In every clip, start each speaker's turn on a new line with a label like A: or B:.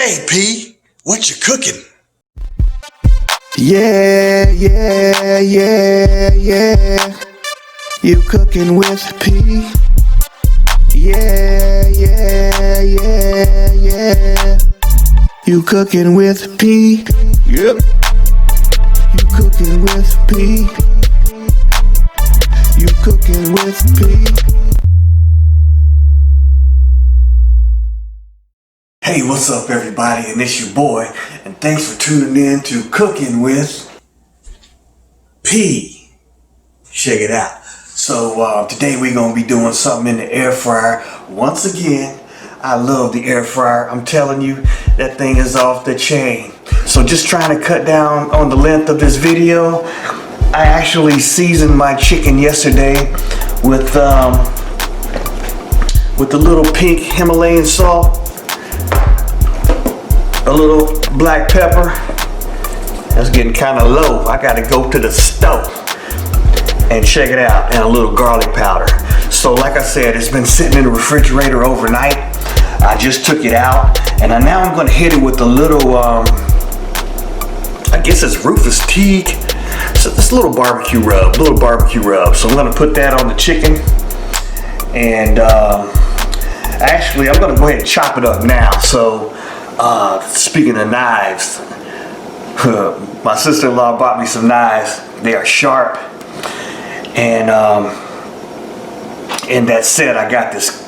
A: Hey P, what you cooking?
B: Yeah. You cooking with P. Yeah. You cooking with P. Yep. You cooking with P. You cooking with P.
A: Hey, what's up everybody, and it's your boy, and thanks for tuning in to Cooking with P. Check it out. So today we're gonna be doing something in the air fryer. Once again, I love the air fryer. I'm telling you, that thing is off the chain. So just trying to cut down on the length of this video, I actually seasoned my chicken yesterday with the little pink Himalayan salt, a little black pepper. That's getting kind of low. I gotta go to the stove and check it out, and a little garlic powder. So like I said, it's been sitting in the refrigerator overnight. I just took it out, and now I'm gonna hit it with a little I guess it's Rufus Teague. So this little barbecue rub, So I'm gonna put that on the chicken, and actually I'm gonna go ahead and chop it up now. So speaking of knives, my sister-in-law bought me some knives. They are sharp, and in that set I got this.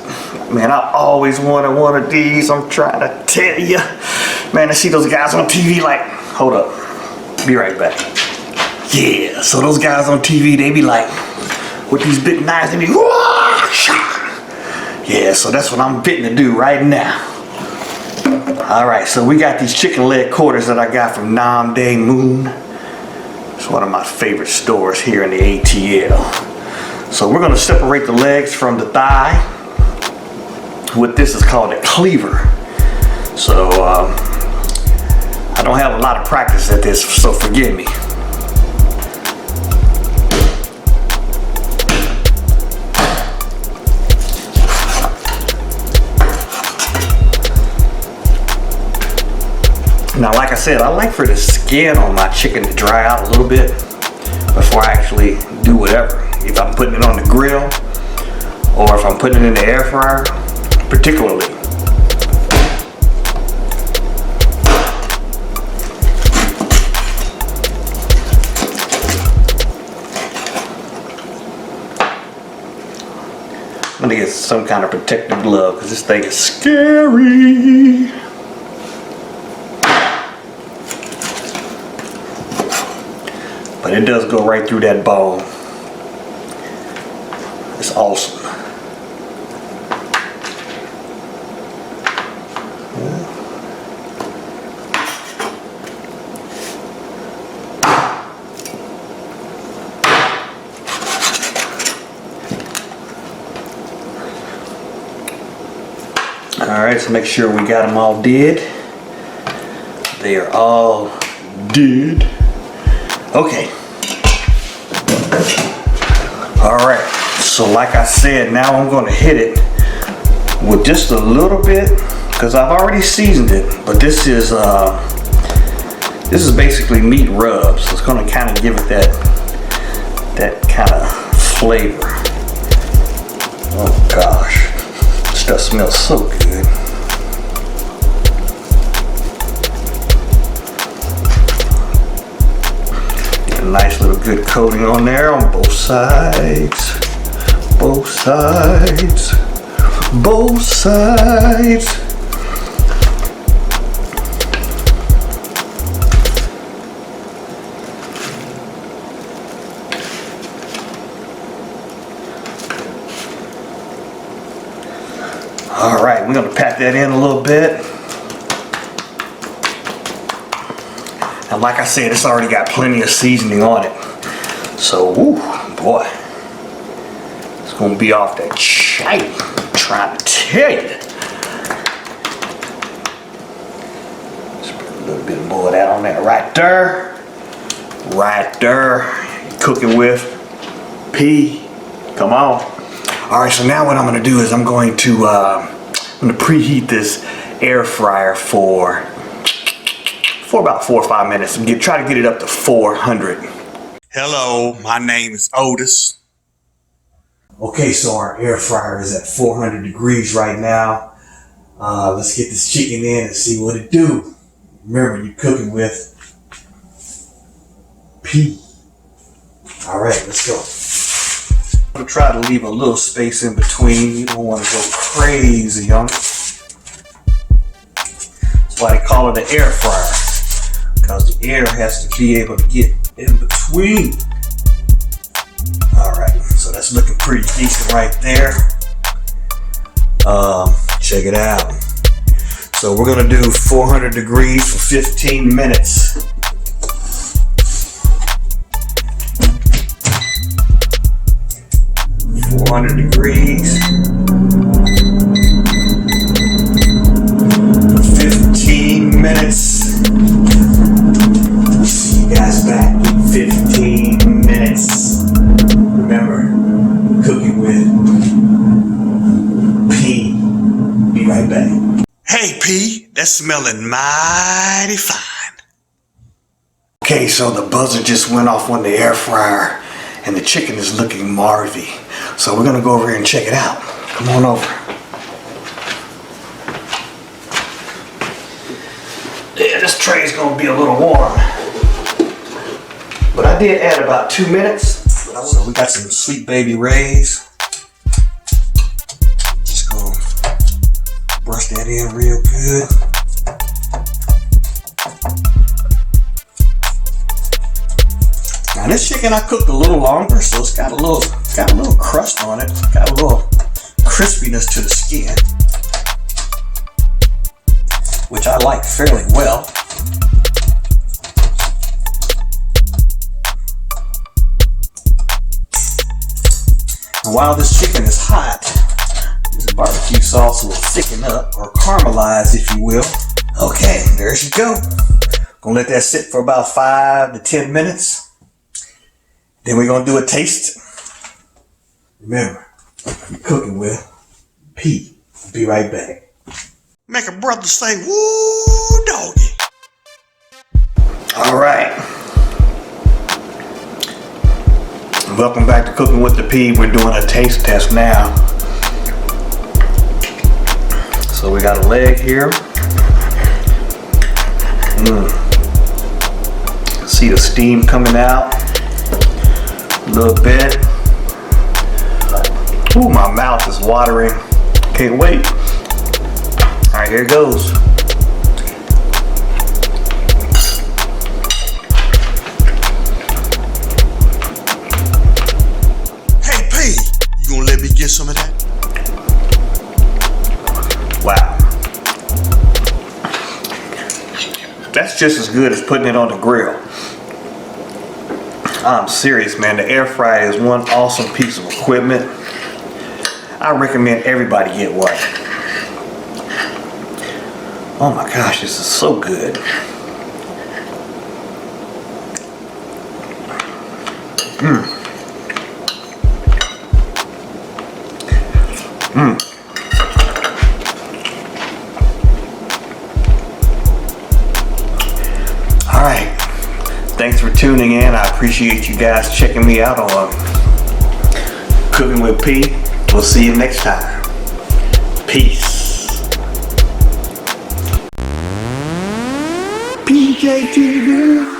A: Man, I always wanted one of these. I'm trying to tell you, man. I see those guys on TV like, hold up, be right back. Yeah, so those guys on TV, they be like with these big knives, they be yeah. So that's what I'm fitting to do right now. Alright, so we got these chicken leg quarters that I got from Nam Day Moon. It's one of my favorite stores here in the ATL. So we're going to separate the legs from the thigh. What this is called a cleaver. So I don't have a lot of practice at this, so forgive me. Now, like I said, I like for the skin on my chicken to dry out a little bit before I actually do whatever. If I'm putting it on the grill, or if I'm putting it in the air fryer, particularly. I'm gonna get some kind of protective glove because this thing is scary. But it does go right through that bone. It's awesome. Alright, so make sure we got them all dead. They are all dead. Okay. Alright, so like I said, now I'm going to hit it with just a little bit because I've already seasoned it, but this is basically meat rub, so it's going to kind of give it that kind of flavor. Oh gosh, this stuff smells so good. Nice little good coating on there on both sides. Both sides. Both sides. Alright, we're going to pat that in a little bit. And like I said, it's already got plenty of seasoning on it. So, ooh, boy, it's gonna be off that chain. I'm trying to tell you. Just put a little bit more of that on there, right there. Right there. Cooking with P. Come on. All right, so now what I'm gonna do is I'm gonna preheat this air fryer for about 4 or 5 minutes and try to get it up to 400. Hello, my name is Otis. Okay, so our air fryer is at 400 degrees right now. Let's get this chicken in and see what it do. Remember, you're cooking with P. All right, let's go. I'm gonna try to leave a little space in between. You don't want to go crazy on it. That's why they call it an air fryer, because the air has to be able to get in between. All right, so that's looking pretty decent right there. Check it out. So we're gonna do 400 degrees for 15 minutes. Degrees for 15 minutes. See you guys back in 15 minutes. Remember, cooking with P. Be right back. Hey P, that's smelling mighty fine. Okay, so the buzzer just went off on the air fryer and the chicken is looking marvy. So we're gonna go over here and check it out. Come on over. Yeah, this tray's gonna be a little warm. But I did add about 2 minutes. So we got some Sweet Baby Rays. Just gonna brush that in real good. Now this chicken I cooked a little longer, so it's got a little crust on it, got a little crispiness to the skin, which I like fairly well. And while this chicken is hot, this barbecue sauce will thicken up or caramelize, if you will. Okay, there she go. Gonna let that sit for about 5 to 10 minutes. Then we're gonna do a taste. Remember, you're cooking with P. Be right back. Make a brother say, woo, doggy. All right. Welcome back to Cooking with the P. We're doing a taste test now. So we got a leg here. See the steam coming out. A little bit. Ooh, my mouth is watering. Can't wait. All right, here it goes. Hey P, you gonna let me get some of that? Wow. That's just as good as putting it on the grill. I'm serious, man. The air fryer is one awesome piece of equipment. I recommend everybody get one. Oh my gosh, this is so good. All right. Thanks for tuning in. I appreciate you guys checking me out on Cooking with P. We'll see you next time. Peace.
B: PJTV.